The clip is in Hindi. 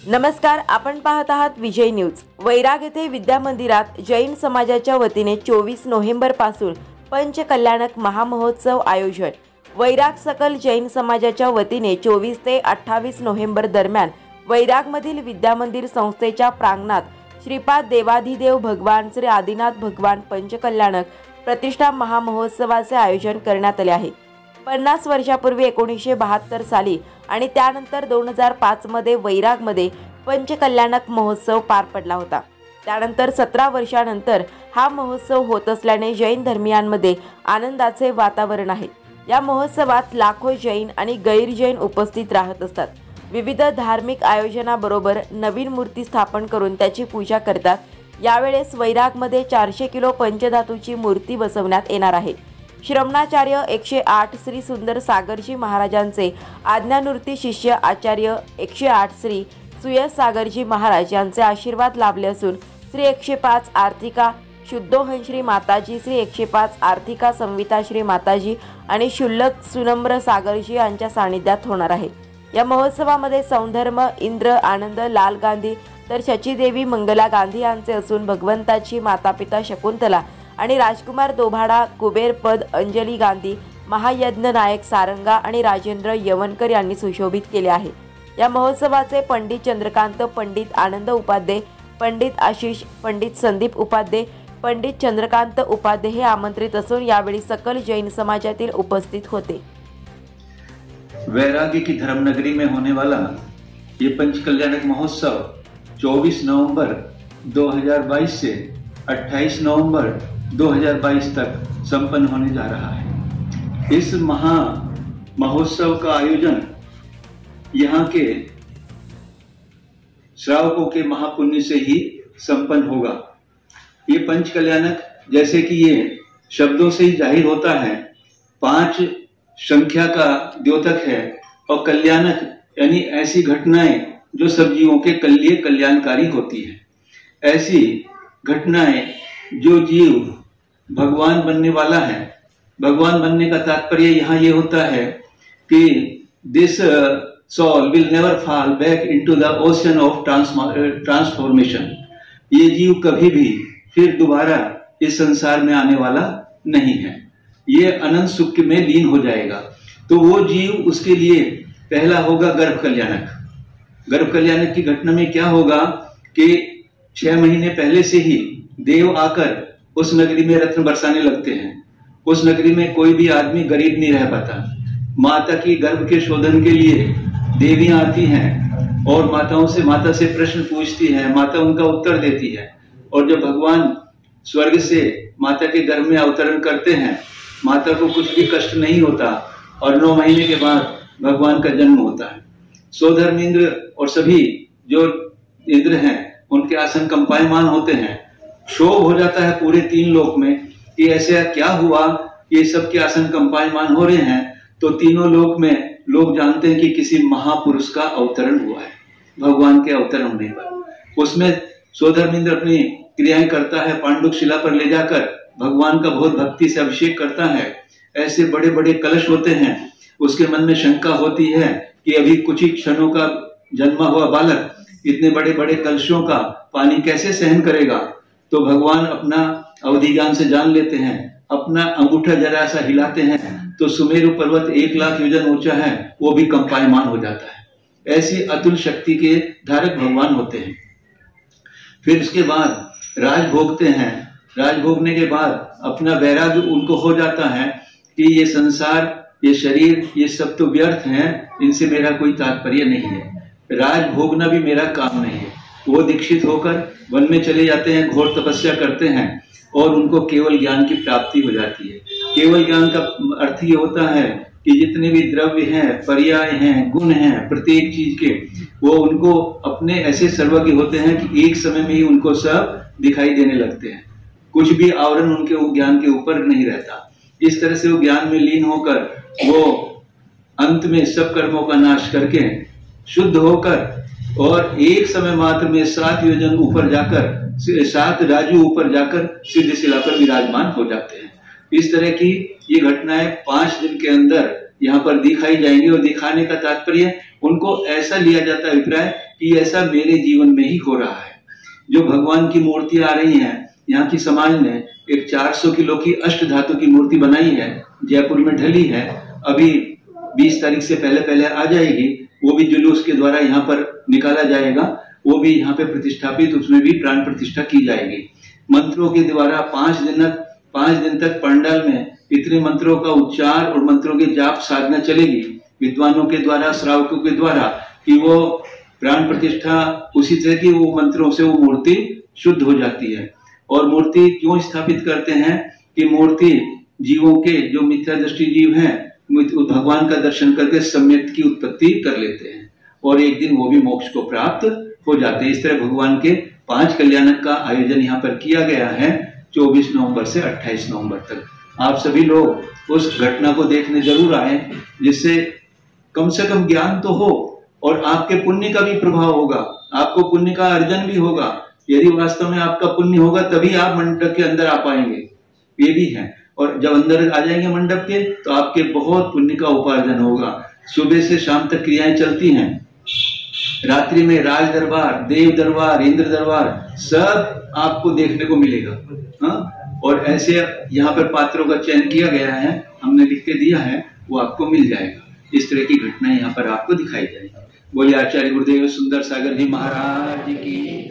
नमस्कार, आपण पाहत आहात विजय न्यूज। वैराग येथे विद्या मंदिरात जैन समाजाच्या वतीने 24 नोव्हेंबर पासून पंचकल्याणक महामहोत्सव आयोजन। वैराग सकल जैन समाजाच्या वतीने 24 ते 28 नोव्हेंबर दरम्यान वैरागमधील विद्या मंदिर संस्थेच्या प्रांगणात श्रीपाद देवाधिदेव भगवान श्री आदिनाथ भगवान पंचकल्याणक प्रतिष्ठा महामहोत्सवाचे आयोजन करण्यात आले आहे। 50 वर्षापूर्वी 1972 साली आणि त्यानंतर 2005 मध्ये वैरागमध्ये पंचकल्याणक महोत्सव पार पडला होता। त्यानंतर 17 वर्षानंतर हा महोत्सव होत असल्याने जैन धर्मियांमध्ये आनंदाचे वातावरण आहे। या महोत्सवात लाखो जैन आणि गैर जैन उपस्थित राहत असतात। विविध धार्मिक आयोजनाबरोबर नवीन मूर्ती स्थापन करून त्याची पूजा करतात। यावेळेस वैरागमध्ये 400 किलो पंचधातूची मूर्ती बसवण्यात येणार आहे। श्रमणाचार्य 108 श्री सुंदर सागरजी महाराजांचे आज्ञानुवर्ती शिष्य आचार्य 108 श्री सुयश सागरजी महाराज यांचे आशीर्वाद लाभले असून श्री 105 आर्थिका शुद्धोहन माताजी, श्री 105 आर्थिका संविता श्री माताजी आणि शुल्लक सुनम्र सागरजी यांच्या सानिध्यात होणार आहे। या महोत्सवामध्ये सौंधर्म इंद्र आनंद लाल गांधी तर शचीदेवी मंगला गांधी यांचे असून भगवंताची मातापिता शकुंतला आणि राजकुमार दोभाडा कुबेरपद अंजली गांधी महायज्ञ नायक सारंगा आणि राजेंद्र यवनकर यांनी सुशोभित केले आहे। या महोत्सवाचे पंडित चंद्रकांत, पंडित आनंद उपाध्ये, पंडित आशिष, पंडित संदीप उपाध्ये, पंडित चंद्रकांत उपाध्ये हे आमंत्रित असून यावेळी सकल जैन समाजातील उपस्थित होते। वैराग्य की धर्मनगरी में होने वाला ये पंचकल्याणक महोत्सव 24 नवंबर 2022 से 28 नवंबर 2022 तक संपन्न होने जा रहा है। इस महोत्सव का आयोजन यहाँ के श्रावकों के महापुण्य से ही संपन्न होगा। ये पंचकल्याणक जैसे कि ये शब्दों से ही जाहिर होता है, 5 संख्या का द्योतक है और कल्याणक यानी ऐसी घटनाएं जो सब जीवों के लिए कल्याणकारी होती है। ऐसी घटनाएं जो जीव भगवान बनने वाला है, भगवान बनने का तात्पर्य यहाँ ये होता है कि this soul will never fall back into the ocean of transformation। ये जीव कभी भी फिर दोबारा इस संसार में आने वाला नहीं है, ये अनंत सुख में लीन हो जाएगा। तो वो जीव उसके लिए पहला होगा गर्भ कल्याणक। गर्भ कल्याणक की घटना में क्या होगा कि 6 महीने पहले से ही देव आकर उस नगरी में रत्न बरसाने लगते हैं। उस नगरी में कोई भी आदमी गरीब नहीं रह पाता। माता की गर्भ के शोधन के लिए देवियां आती हैं और माता से प्रश्न पूछती हैं, माता उनका उत्तर देती है। और जब भगवान स्वर्ग से माता के गर्भ में अवतरण करते हैं, माता को कुछ भी कष्ट नहीं होता और 9 महीने के बाद भगवान का जन्म होता है। सोधर्म इंद्र और सभी जो इंद्र हैं उनके आसन कंपायमान होते हैं। शोभ हो जाता है पूरे 3 लोक में कि ऐसा क्या हुआ, ये सबके आसन कंपायमान हो रहे हैं। तो तीनों लोक में लोग जानते हैं कि किसी महापुरुष का अवतरण हुआ है। भगवान के अवतरण होने पर उसमें सोधर्मेंद्र अपनी क्रियाएं करता है, पांडुक शिला पर ले जाकर भगवान का बहुत भक्ति से अभिषेक करता है। ऐसे बड़े बड़े कलश होते हैं, उसके मन में शंका होती है कि अभी कुछ ही क्षणों का जन्मा हुआ बालक इतने बड़े बड़े कलशों का पानी कैसे सहन करेगा। तो भगवान अपना अवधि ज्ञान से जान लेते हैं, अपना अंगूठा जरा सा हिलाते हैं तो सुमेरु पर्वत 1 लाख योजन ऊंचा है, वो भी कंपायमान हो जाता है। ऐसी अतुल शक्ति के धारक भगवान होते हैं। फिर उसके बाद राज भोगते हैं। राज भोगने के बाद अपना वैराग्य उनको हो जाता है कि ये संसार, ये शरीर, ये सब तो व्यर्थ हैं, इनसे मेरा कोई तात्पर्य नहीं है, राज भोगना भी मेरा काम नहीं है। वो दीक्षित होकर वन में चले जाते हैं, घोर तपस्या करते हैं और उनको केवल ज्ञान की प्राप्ति हो जाती है। केवल ज्ञान का अर्थ ये होता है कि जितने भी द्रव्य हैं, पर्याय हैं, गुण हैं, प्रत्येक चीज के वो उनको अपने ऐसे सर्वज्ञ होते हैं कि एक समय में ही उनको सब दिखाई देने लगते हैं। कुछ भी आवरण उनके वो ज्ञान के ऊपर नहीं रहता। इस तरह से वो ज्ञान में लीन होकर वो अंत में सब कर्मों का नाश करके शुद्ध होकर और एक समय मात्र में 7 योजन ऊपर जाकर, 7 राजू ऊपर जाकर सिद्ध शिला पर विराजमान हो जाते हैं। इस तरह की ये घटनाएं 5 दिन के अंदर यहाँ पर दिखाई जाएंगी और दिखाने का तात्पर्य उनको ऐसा लिया जाता है अभिप्राय कि ऐसा मेरे जीवन में ही हो रहा है। जो भगवान की मूर्ति आ रही है, यहाँ की समाज ने एक 400 किलो की अष्ट धातु की मूर्ति बनाई है, जयपुर में ढली है, अभी 20 तारीख से पहले आ जाएगी। वो भी जुलूस के द्वारा यहाँ पर निकाला जाएगा, वो भी यहाँ पे प्रतिष्ठापित, उसमें भी प्राण प्रतिष्ठा की जाएगी। मंत्रों के द्वारा 5 दिन तक पंडाल में इतने मंत्रों का उच्चार और मंत्रों के जाप साधना चलेगी विद्वानों के द्वारा, श्रावकों के द्वारा, कि वो प्राण प्रतिष्ठा उसी तरह की वो मंत्रों से वो मूर्ति शुद्ध हो जाती है। और मूर्ति क्यों स्थापित करते हैं कि मूर्ति जीवों के जो मिथ्या दृष्टि जीव हैं भगवान का दर्शन करके सम्यक की उत्पत्ति कर लेते हैं और एक दिन वो भी मोक्ष को प्राप्त हो जाते हैं। इस तरह भगवान के 5 कल्याणक का आयोजन यहाँ पर किया गया है 24 नवंबर से 28 नवंबर तक। आप सभी लोग उस घटना को देखने जरूर आए, जिससे कम से कम ज्ञान तो हो और आपके पुण्य का भी प्रभाव होगा, आपको पुण्य का अर्जन भी होगा। यदि वास्तव में आपका पुण्य होगा तभी आप मंडप के अंदर आ पाएंगे, ये भी है। और जब अंदर आ जाएंगे मंडप के तो आपके बहुत पुण्य का उपार्जन होगा। सुबह से शाम तक क्रियाएं चलती हैं, रात्रि में राज दरबार, देव दरबार, इंद्र दरबार सब आपको देखने को मिलेगा। हाँ, और ऐसे यहाँ पर पात्रों का चयन किया गया है, हमने लिख के दिया है, वो आपको मिल जाएगा। इस तरह की घटनाएं यहाँ पर आपको दिखाई जाएगी। बोलिए आचार्य गुरुदेव सुंदर सागर जी महाराज की।